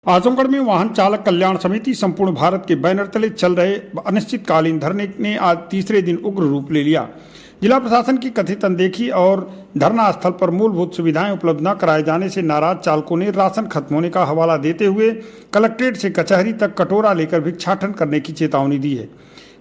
आजमगढ़ में वाहन चालक कल्याण समिति संपूर्ण भारत के बैनर तले चल रहे अनिश्चितकालीन धरने ने आज तीसरे दिन उग्र रूप ले लिया। जिला प्रशासन की कथित अनदेखी और धरना स्थल पर मूलभूत सुविधाएं उपलब्ध न कराए जाने से नाराज चालकों ने राशन खत्म होने का हवाला देते हुए कलेक्ट्रेट से कचहरी तक कटोरा लेकर भिक्षाटन करने की चेतावनी दी है।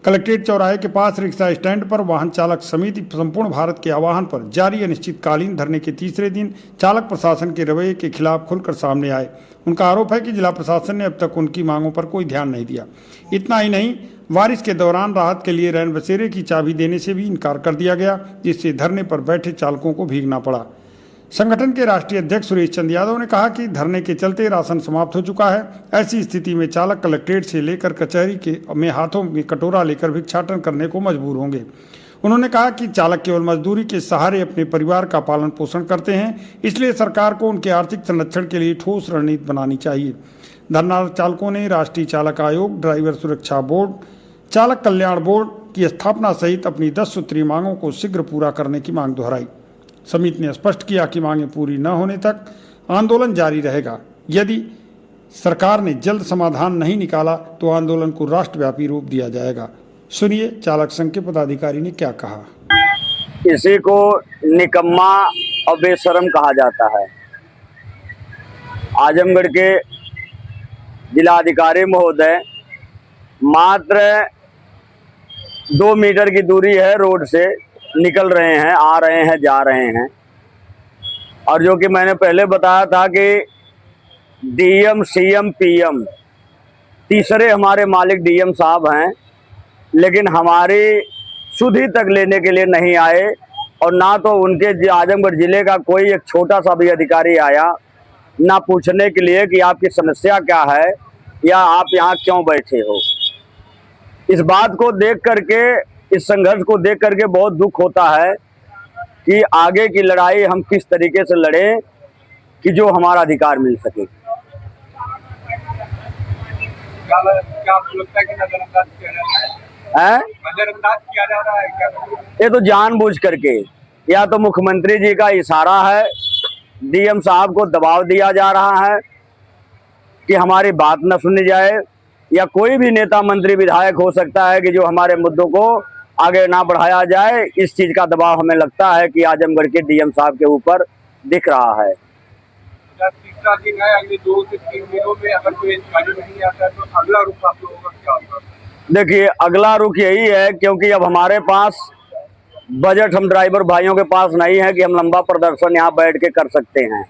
कलेक्ट्रेट चौराहे के पास रिक्शा स्टैंड पर वाहन चालक समिति संपूर्ण भारत के आह्वान पर जारी अनिश्चितकालीन धरने के तीसरे दिन चालक प्रशासन के रवैये के खिलाफ खुलकर सामने आए। उनका आरोप है कि जिला प्रशासन ने अब तक उनकी मांगों पर कोई ध्यान नहीं दिया। इतना ही नहीं, बारिश के दौरान राहत के लिए रैन बसेरे की चाबी देने से भी इनकार कर दिया गया, जिससे धरने पर बैठे चालकों को भीगना पड़ा। संगठन के राष्ट्रीय अध्यक्ष सुरेश चंद यादव ने कहा कि धरने के चलते राशन समाप्त हो चुका है। ऐसी स्थिति में चालक कलेक्ट्रेट से लेकर कचहरी के में हाथों में कटोरा लेकर भिक्षाटन करने को मजबूर होंगे। उन्होंने कहा कि चालक केवल मजदूरी के सहारे अपने परिवार का पालन पोषण करते हैं, इसलिए सरकार को उनके आर्थिक संरक्षण के लिए ठोस रणनीति बनानी चाहिए। धरना चालकों ने राष्ट्रीय चालक आयोग, ड्राइवर सुरक्षा बोर्ड, चालक कल्याण बोर्ड की स्थापना सहित अपनी 10 सूत्रीय मांगों को शीघ्र पूरा करने की मांग दोहराई। समिति ने स्पष्ट किया कि मांगें पूरी न होने तक आंदोलन जारी रहेगा। यदि सरकार ने जल्द समाधान नहीं निकाला तो आंदोलन को राष्ट्रव्यापी रूप दिया जाएगा। सुनिए चालक संघ के पदाधिकारी ने क्या कहा। इसी को निकम्मा और बेशरम कहा जाता है। आजमगढ़ के जिलाधिकारी महोदय मात्र 2 मीटर की दूरी है रोड से, निकल रहे हैं, आ रहे हैं, जा रहे हैं। और जो कि मैंने पहले बताया था कि डीएम, सीएम, पीएम तीसरे हमारे मालिक डीएम साहब हैं, लेकिन हमारी सुधि तक लेने के लिए नहीं आए। और ना तो उनके आजमगढ़ जिले का कोई एक छोटा सा भी अधिकारी आया, ना पूछने के लिए कि आपकी समस्या क्या है या आप यहाँ क्यों बैठे हो। इस बात को देख करके, इस संघर्ष को देख करके बहुत दुख होता है कि आगे की लड़ाई हम किस तरीके से लड़ें कि जो हमारा अधिकार मिल सके। क्या आपको लगता है कि नजरअंदाज किया जा रहा है? नजरअंदाज किया जा रहा है क्या? ये तो जानबूझ करके, या तो मुख्यमंत्री जी का इशारा है, डीएम साहब को दबाव दिया जा रहा है कि हमारी बात न सुनी जाए, या कोई भी नेता, मंत्री, विधायक हो सकता है कि जो हमारे मुद्दों को आगे ना बढ़ाया जाए। इस चीज का दबाव हमें लगता है कि आजमगढ़ के डीएम साहब के ऊपर दिख रहा है। तीसरा दिन है, अगले 2 से 3 दिनों में अगर कोई अधिकारी नहीं आता है तो अगला रुख आप लोगों का क्या होगा? देखिए, अगला रुख यही है, क्योंकि अब हमारे पास बजट हम ड्राइवर भाइयों के पास नहीं है कि हम लंबा प्रदर्शन यहाँ बैठ के कर सकते हैं।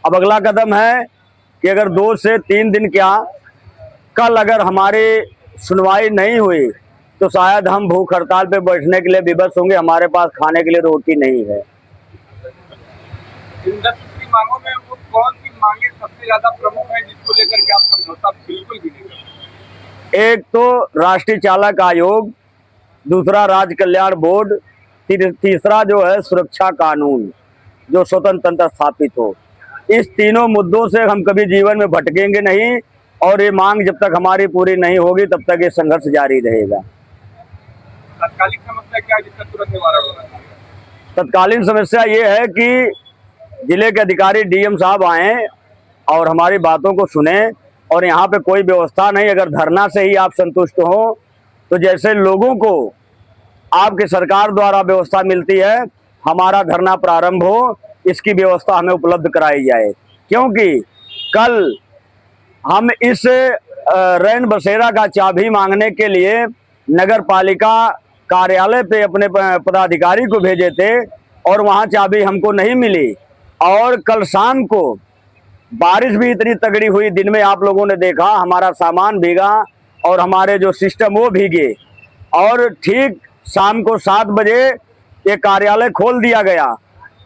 अब अगला कदम है कि अगर 2 से 3 दिन क्या, कल अगर हमारी सुनवाई नहीं हुई तो शायद हम भूख हड़ताल पे बैठने के लिए विवश होंगे। हमारे पास खाने के लिए रोटी नहीं है। इन 10 सूत्री मांगों में वो कौन सी मांगे सबसे ज्यादा प्रमुख है जिसको लेकर के आप समझौता बिल्कुल भी नहीं करते? एक तो राष्ट्रीय चालक आयोग, दूसरा राज्य कल्याण बोर्ड, तीसरा जो है सुरक्षा कानून जो स्वतंत्र तंत्र स्थापित हो। इस तीनों मुद्दों से हम कभी जीवन में भटकेंगे नहीं, और ये मांग जब तक हमारी पूरी नहीं होगी तब तक ये संघर्ष जारी रहेगा। तत्कालीन समस्या क्या है जिसका तुरंत निवारण होना चाहिए? तत्कालीन समस्या ये है कि जिले के अधिकारी डीएम साहब आए और हमारी बातों को सुने, और यहाँ पे कोई व्यवस्था नहीं। अगर धरना से ही आप संतुष्ट हो तो जैसे लोगों को आपकी सरकार द्वारा व्यवस्था मिलती है, हमारा धरना प्रारंभ हो, इसकी व्यवस्था हमें उपलब्ध कराई जाए। क्योंकि कल हम इस रैन बसेरा का चाबी मांगने के लिए नगर पालिका कार्यालय पे अपने पदाधिकारी को भेजे थे, और वहाँ चाबी हमको नहीं मिली। और कल शाम को बारिश भी इतनी तगड़ी हुई, दिन में आप लोगों ने देखा, हमारा सामान भीगा और हमारे जो सिस्टम वो भीगे। और ठीक शाम को 7 बजे ये कार्यालय खोल दिया गया,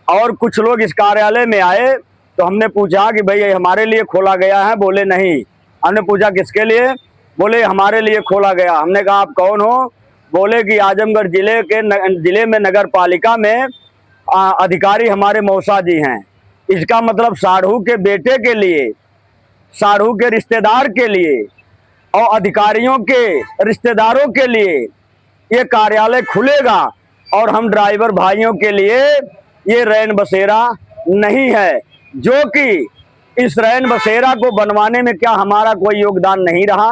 और कुछ लोग इस कार्यालय में आए तो हमने पूछा कि भाई ये हमारे लिए खोला गया है? बोले नहीं। हमने पूछा किसके लिए? बोले हमारे लिए खोला गया। हमने कहा आप कौन हो? बोले कि आजमगढ़ जिले में नगर पालिका में अधिकारी हमारे मौसा जी हैं। इसका मतलब साढ़ू के बेटे के लिए, साढ़ू के रिश्तेदार के लिए और अधिकारियों के रिश्तेदारों के लिए ये कार्यालय खुलेगा, और हम ड्राइवर भाइयों के लिए ये रैन बसेरा नहीं है, जो कि इस रैन बसेरा को बनवाने में क्या हमारा कोई योगदान नहीं रहा,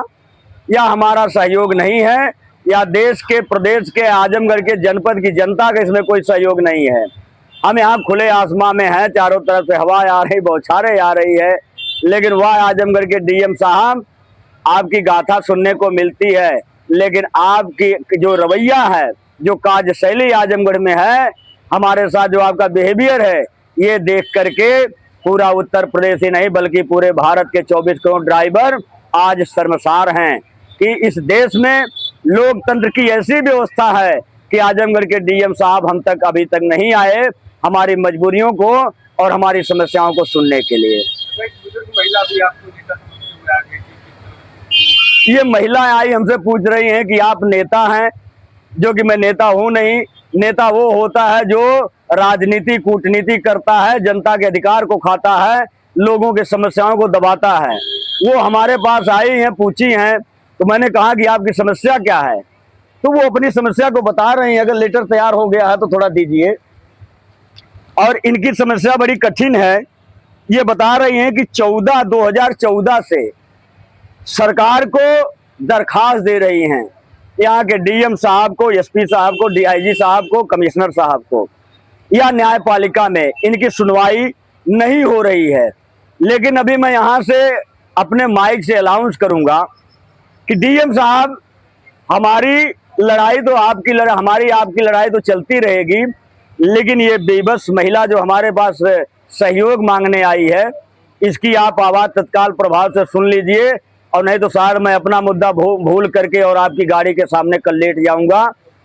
या हमारा सहयोग नहीं है, या देश के प्रदेश के आजमगढ़ के जनपद की जनता का इसमें कोई सहयोग नहीं है। हम यहाँ खुले आसमां में हैं, चारों तरफ से हवा आ रही, बौछारें आ रही है, लेकिन वह आजमगढ़ के डीएम साहब आपकी गाथा सुनने को मिलती है, लेकिन आपकी जो रवैया है, जो कार्यशैली आजमगढ़ में है, हमारे साथ जो आपका बिहेवियर है, ये देख करके पूरा उत्तर प्रदेश ही नहीं बल्कि पूरे भारत के 24 करोड़ ड्राइवर आज शर्मसार हैं कि इस देश में लोकतंत्र की ऐसी व्यवस्था है कि आजमगढ़ के डीएम साहब हम तक अभी तक नहीं आए हमारी मजबूरियों को और हमारी समस्याओं को सुनने के लिए। महिला भी आपको नेता समझते हुए आ गई थी। ये महिलाएं आई हमसे पूछ रही हैं कि आप नेता हैं, जो कि मैं नेता हूं नहीं। नेता वो होता है जो राजनीति कूटनीति करता है, जनता के अधिकार को खाता है, लोगों की समस्याओं को दबाता है। वो हमारे पास आई हैं, पूछी हैं, तो मैंने कहा कि आपकी समस्या क्या है, तो वो अपनी समस्या को बता रही हैं। अगर लेटर तैयार हो गया है तो थोड़ा दीजिए। और इनकी समस्या बड़ी कठिन है। ये बता रही हैं कि 2014 से सरकार को दरखास्त दे रही हैं, यहाँ के डीएम साहब को, एसपी साहब को, डीआईजी साहब को, कमिश्नर साहब को, या न्यायपालिका में इनकी सुनवाई नहीं हो रही है। लेकिन अभी मैं यहाँ से अपने माइक से अनाउंस करूंगा कि डीएम साहब, हमारी लड़ाई तो हमारी आपकी लड़ाई तो चलती रहेगी, लेकिन ये बेबस महिला जो हमारे पास सहयोग मांगने आई है, इसकी आप आवाज़ तत्काल प्रभाव से सुन लीजिए, और नहीं तो सर मैं अपना मुद्दा भूल करके और आपकी गाड़ी के सामने कल लेट जाऊंगा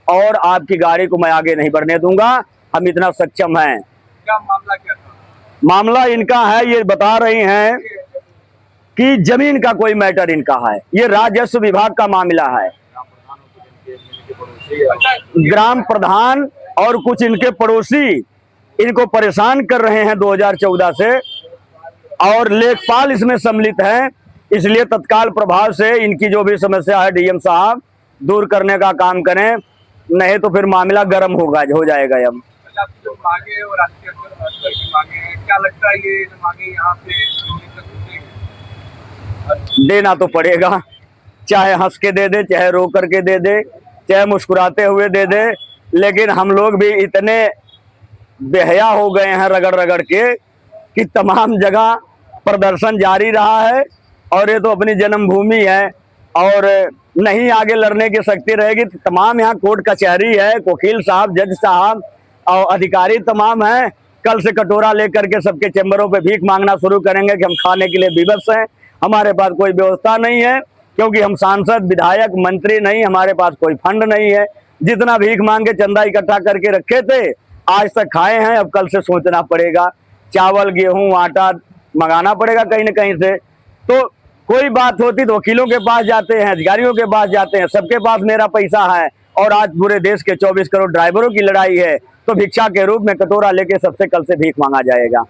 और आपकी गाड़ी को मैं आगे नहीं बढ़ने दूंगा। हम इतना सक्षम हैं। क्या मामला क्या था? मामला इनका है, ये बता रही हैं कि जमीन का कोई मैटर इनका है, ये राजस्व विभाग का मामला है। ग्राम प्रधान और कुछ इनके पड़ोसी इनको परेशान कर रहे हैं 2014 से, और लेखपाल इसमें सम्मिलित है। इसलिए तत्काल प्रभाव से इनकी जो भी समस्या है डीएम साहब दूर करने का काम करें, नहीं तो फिर मामला गर्म हो जाएगा। अब आपकी जो मांगे और राष्ट्रीय स्तर की मांगे हैं, क्या लगता है ये मांगे यहाँ पे देना तो पड़ेगा, चाहे हंस के दे दे, चाहे रो करके दे दे, चाहे मुस्कुराते हुए दे दे, लेकिन हम लोग भी इतने बेहया हो गए हैं रगड़ रगड़ के कि तमाम जगह प्रदर्शन जारी रहा है। और ये तो अपनी जन्मभूमि है और नहीं आगे लड़ने की शक्ति रहेगी। तमाम यहाँ कोर्ट कचहरी है, वकील साहब, जज साहब और अधिकारी तमाम हैं। कल से कटोरा लेकर के सबके चैम्बरों पे भीख मांगना शुरू करेंगे कि हम खाने के लिए विवश हैं। हमारे पास कोई व्यवस्था नहीं है, क्योंकि हम सांसद, विधायक, मंत्री नहीं, हमारे पास कोई फंड नहीं है। जितना भीख मांग के चंदा इकट्ठा करके रखे थे आज तक खाए हैं, अब कल से सोचना पड़ेगा। चावल, गेहूं, आटा मंगाना पड़ेगा कहीं न कहीं से। तो कोई बात होती तो वकीलों के पास जाते हैं, अधिकारियों के पास जाते हैं, सबके पास मेरा पैसा है। और आज पूरे देश के 24 करोड़ ड्राइवरों की लड़ाई है, तो भिक्षा के रूप में कटोरा लेके सबसे कल से भीख मांगा जाएगा।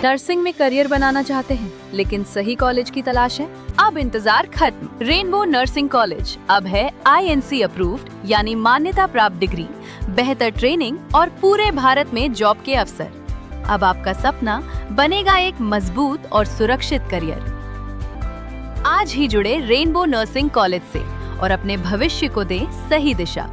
नर्सिंग में करियर बनाना चाहते हैं लेकिन सही कॉलेज की तलाश है? अब इंतजार खत्म। रेनबो नर्सिंग कॉलेज अब है INC अप्रूव्ड, यानी मान्यता प्राप्त डिग्री, बेहतर ट्रेनिंग और पूरे भारत में जॉब के अवसर। अब आपका सपना बनेगा एक मजबूत और सुरक्षित करियर। आज ही जुड़े रेनबो नर्सिंग कॉलेज से और अपने भविष्य को दें सही दिशा।